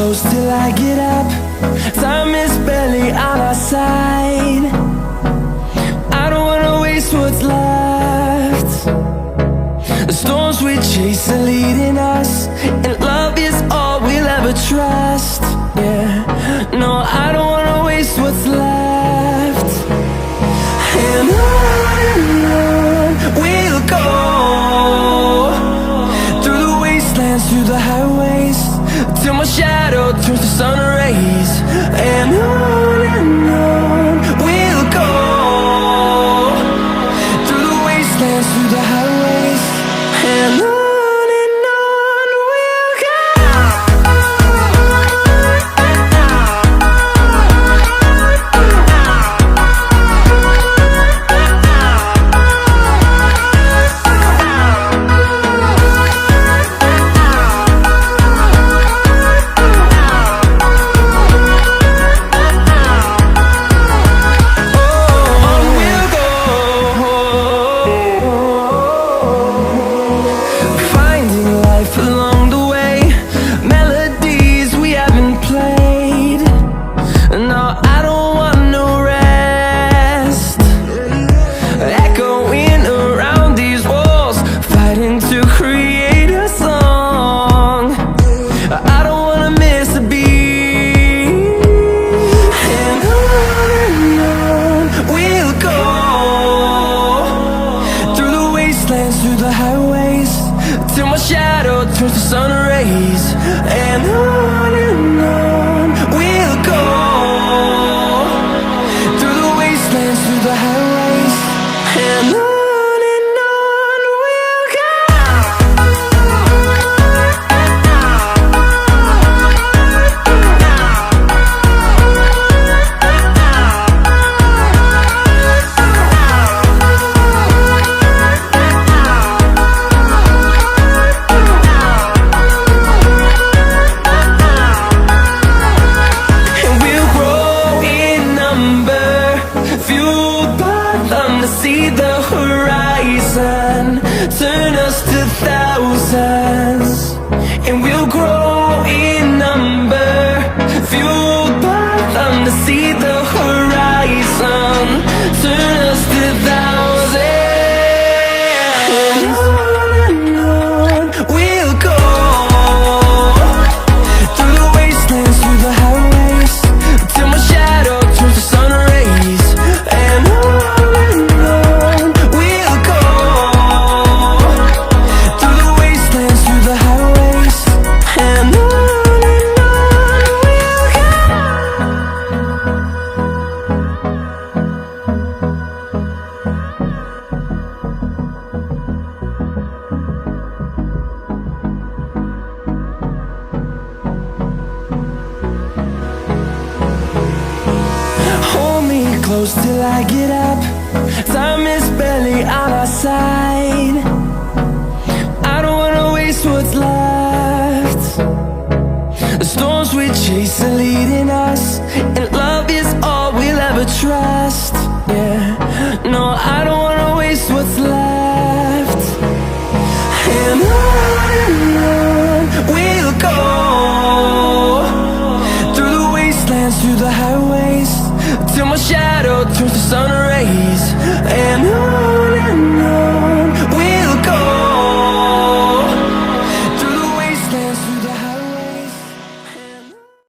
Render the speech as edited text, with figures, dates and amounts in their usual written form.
close till I get up. Time is barely on our side. I don't wanna waste what's left. The storms we chase are leading us, and love is all we'll ever trust. Yeah, no, I don't wanna waste what's left. And on we'll go, through the wastelands, through the highways, till my shadow turns to sun rays. And on we'll go, through the wastelands, through the highways, and on we'll go. Through the highways, till my shadow turns to sun rays. And on we'll go, through the wastelands, through the highways, and on we'll go. See the horizon, turn us to thousands, and we'll grow in number, fueled by them. To see the horizon, turn us to thousands, and on we'll go, through the wastelands, through the highways, till my shadow turns to sun rays. And close till I get up. Time is barely on our side. I don't wanna waste what's left. The storms we chase are leading us, and love is all we'll ever trust. Yeah, no, I don't wanna waste what's left. And on we'll go, through the wastelands, through the highways, till my shadow turns to sun rays.